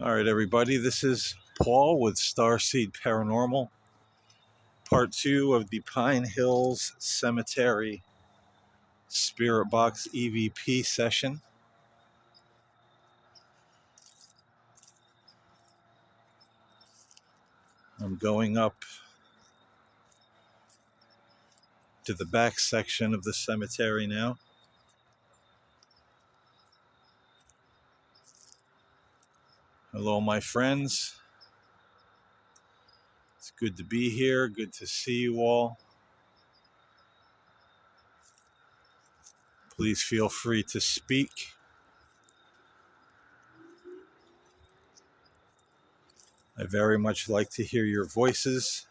All right, everybody, this is Paul with Starseed Paranormal, part 2 of the Pine Hills Cemetery Spirit Box EVP session. I'm going up to the back section of the cemetery now. Hello, my friends. It's good to be here. Good to see you all. Please feel free to speak. I very much like to hear your voices.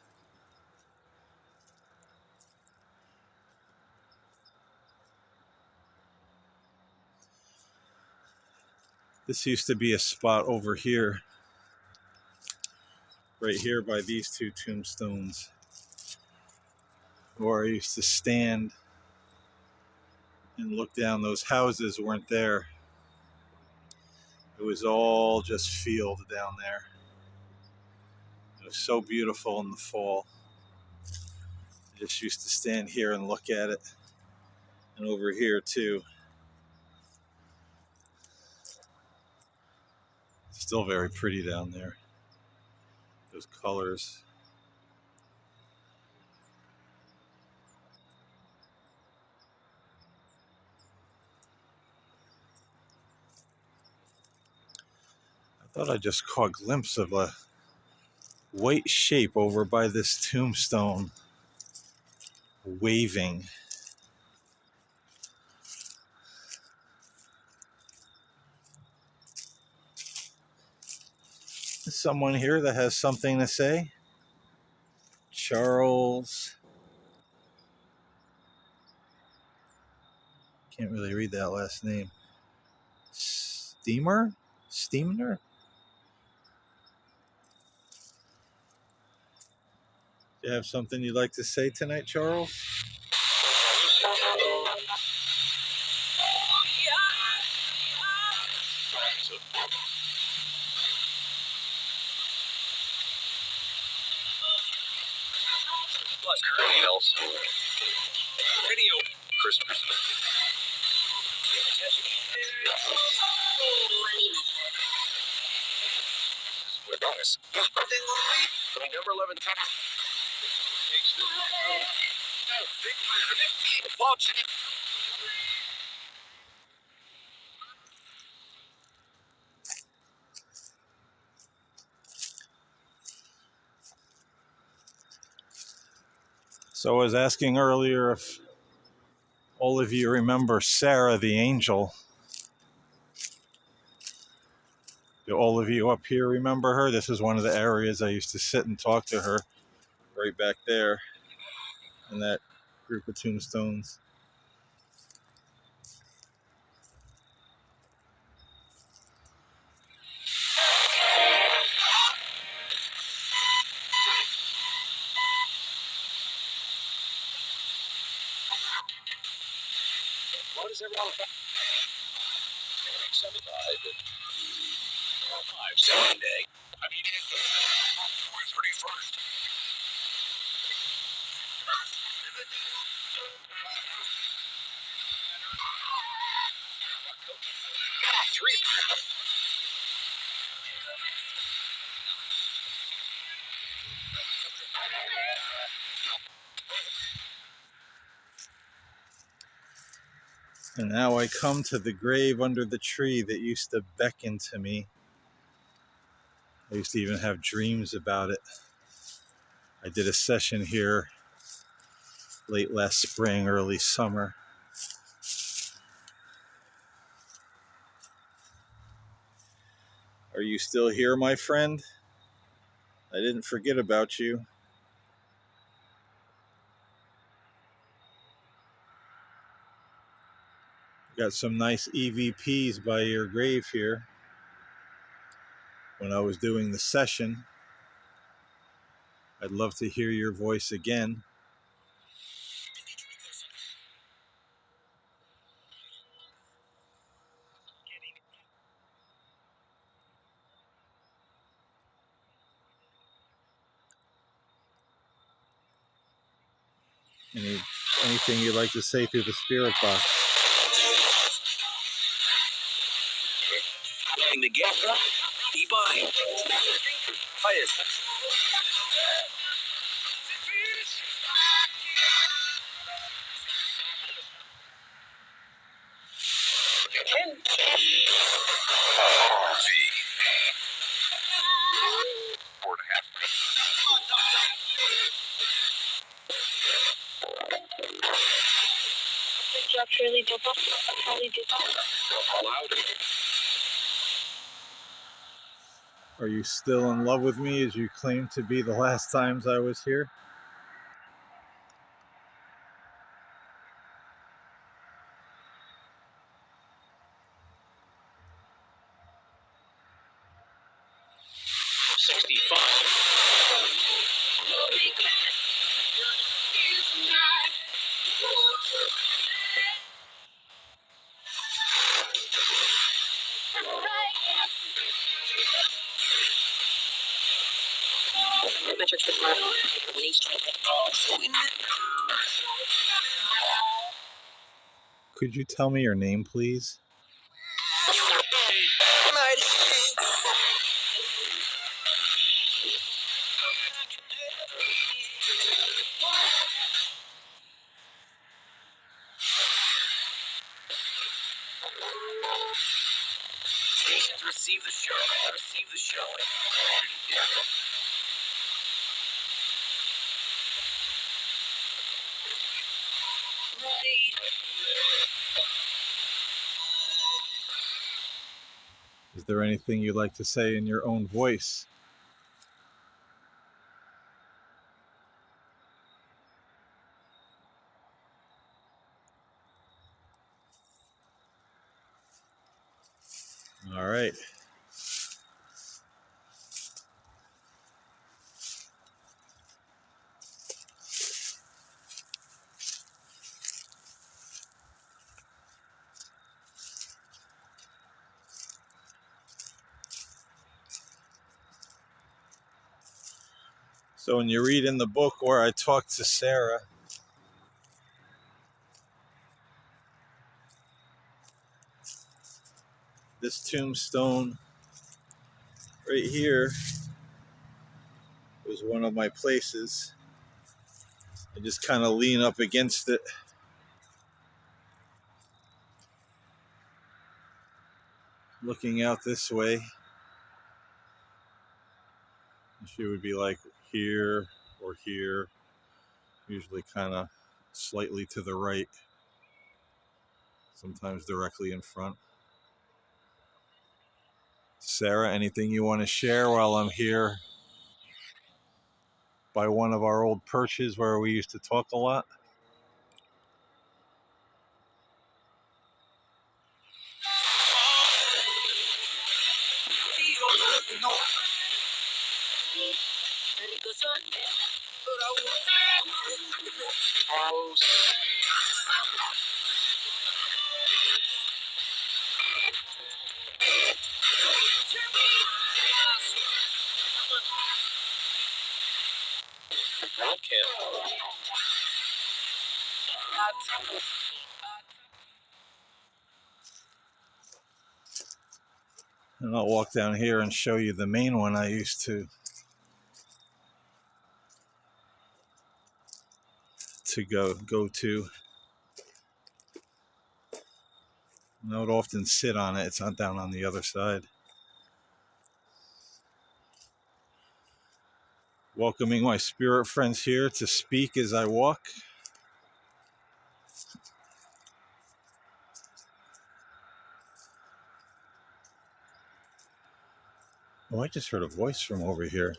This used to be a spot over here, right here by these two tombstones, where I used to stand and look down. Those houses weren't there. It was all just field down there. It was so beautiful in the fall. I just used to stand here and look at it. And over here too. Still very pretty down there. Those colors. I thought I just caught a glimpse of a white shape over by this tombstone waving. Is someone here that has something to say? Charles. Can't really read that last name. Steamer? Do you have something you'd like to say tonight, Charles? Radio Christmas. We're bonus. Number 11. So I was asking earlier if all of you remember Sarah the Angel. Do all of you up here remember her? This is one of the areas I used to sit and talk to her, right back there in that group of tombstones. What is everyone? 75. 7 day. I mean, it's the 31st. Three. And now I come to the grave under the tree that used to beckon to me. I used to even have dreams about it. I did a session here late last spring, early summer. Are you still here, my friend? I didn't forget about you. Got some nice EVPs by your grave here. When I was doing the session, I'd love to hear your voice again. Any, anything you'd like to say through the spirit box? Together, be by. Highest. Are you still in love with me as you claimed to be the last times I was here? Could you tell me your name, please? Receive the show. Receive the show. Is there anything you'd like to say in your own voice? All right. So when you read in the book where I talked to Sarah, this tombstone right here was one of my places. I just kind of lean up against it, looking out this way. And she would be like here or here, usually kind of slightly to the right, sometimes directly in front. Sarah, anything you want to share while I'm here by one of our old perches where we used to talk a lot? And I'll walk down here and show you the main one I used to go to. And I would often sit on it. It's not down on the other side. Welcoming my spirit friends here to speak as I walk. Oh, I just heard a voice from over here.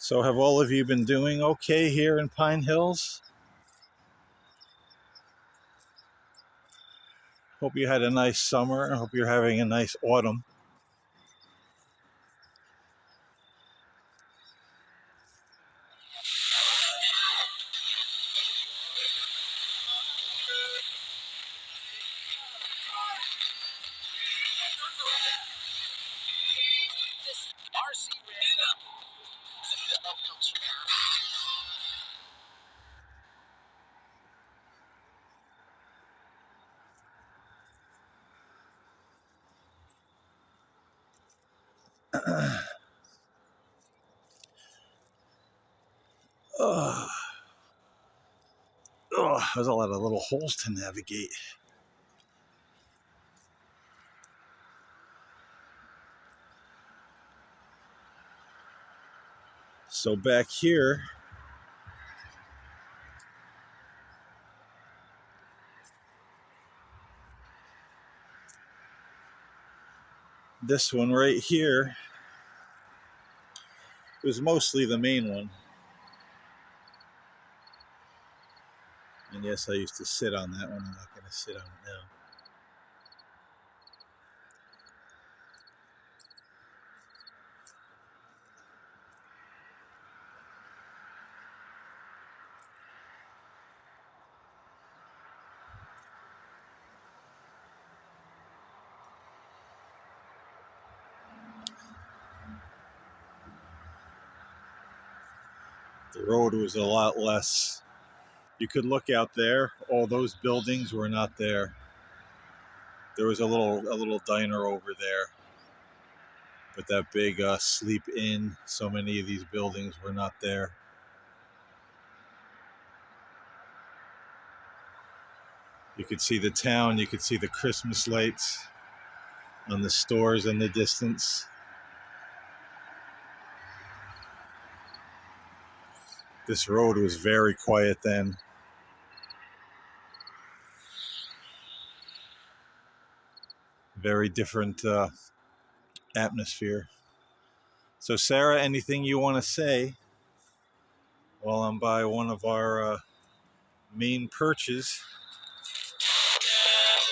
So have all of you been doing okay here in Pine Hills? Hope you had a nice summer. I hope you're having a nice autumn. This RC rig. Oh, there's a lot of little holes to navigate. So back here, this one right here was mostly the main one. And yes, I used to sit on that one. I'm not going to sit on it now. The road was a lot less. You could look out there. All those buildings were not there. There was a little diner over there, but that big sleep inn. So many of these buildings were not there. You could see the town. You could see the Christmas lights on the stores in the distance. This road was very quiet then. Very different atmosphere. So, Sarah, anything you want to say while I'm by one of our main perches,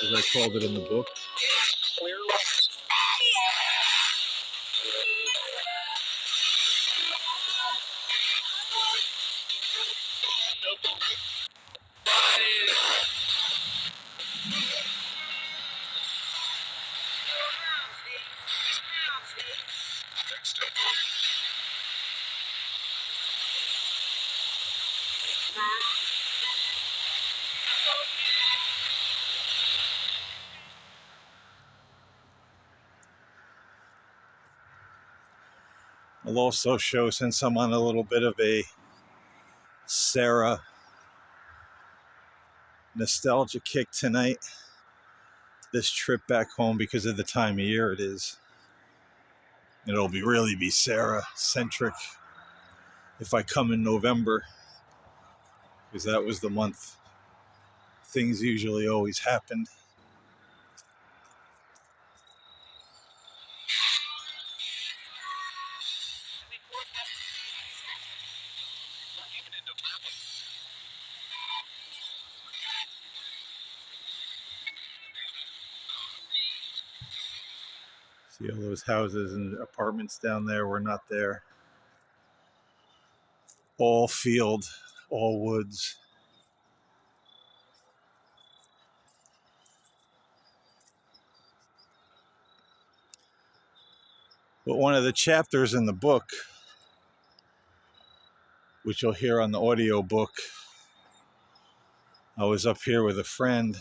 as I called it in the book? I'll also show, since I'm on a little bit of a Sarah nostalgia kick tonight, this trip back home, because of the time of year it is. It'll really be Sarah centric if I come in November, because that was the month things usually always happened. See all those houses and apartments down there were not there. All field, all woods. But one of the chapters in the book, which you'll hear on the audio book, I was up here with a friend,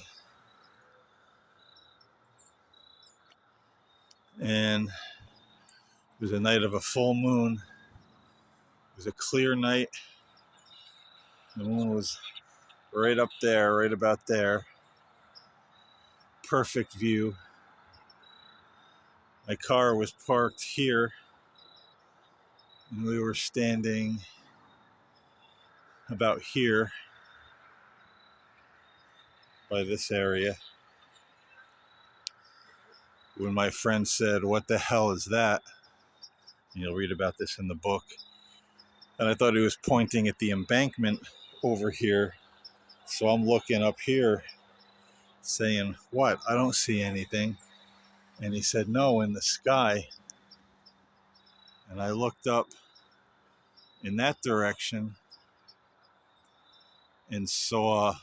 and it was a night of a full moon. It was a clear night. The moon was right up there, right about there. Perfect view. My car was parked here, and we were standing about here by this area when my friend said, "What the hell is that?" You'll read about this in the book. And I thought he was pointing at the embankment over here. So I'm looking up here saying, "What? I don't see anything." And he said, "No, in the sky." And I looked up in that direction and saw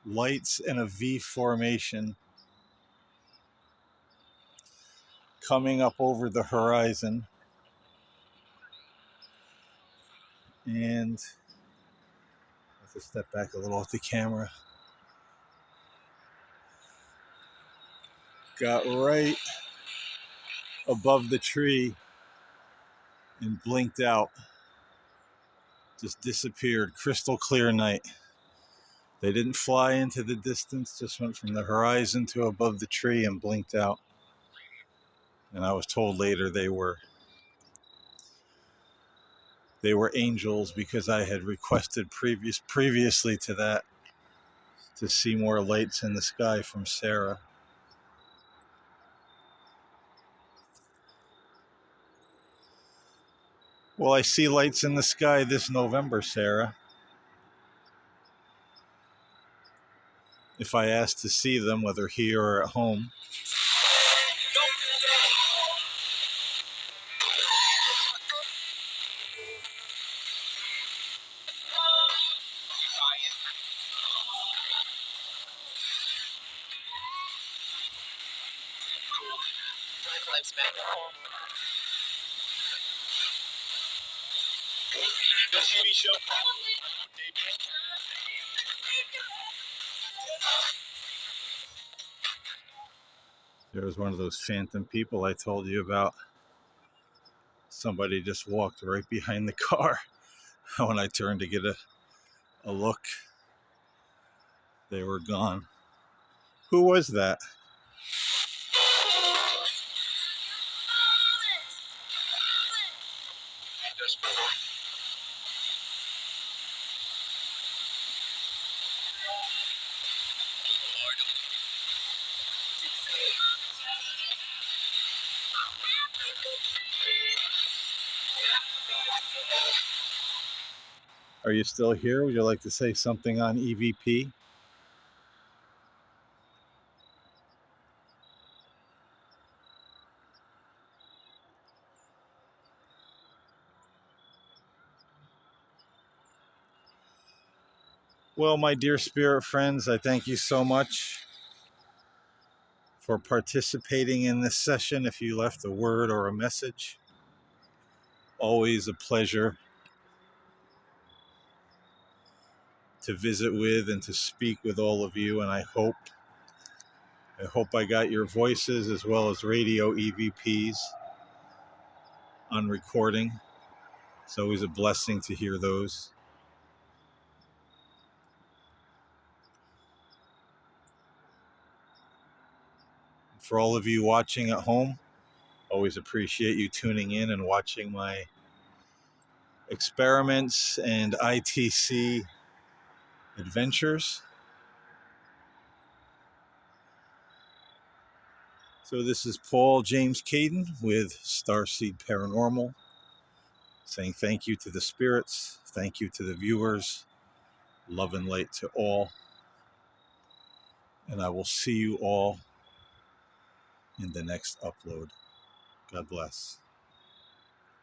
lights in a V formation coming up over the horizon. And I have to step back a little with the camera. Got right above the tree and blinked out. Just disappeared. Crystal clear night. They didn't fly into the distance, just went from the horizon to above the tree and blinked out. And I was told later they were angels because I had requested previously to that to see more lights in the sky from Sarah. Well, I see lights in the sky this November, Sarah. If I ask to see them, whether here or at home. The TV show. There was one of those phantom people I told you about. Somebody just walked right behind the car. When I turned to get a look, they were gone. Who was that? Are you still here? Would you like to say something on EVP? Well, my dear spirit friends, I thank you so much for participating in this session. If you left a word or a message, always a pleasure to visit with and to speak with all of you. And I hope I got your voices as well as radio EVPs on recording. It's always a blessing to hear those. For all of you watching at home, always appreciate you tuning in and watching my experiments and ITC adventures. So this is Paul James Caden with Starseed Paranormal, saying thank you to the spirits, thank you to the viewers, love and light to all, and I will see you all in the next upload. God bless.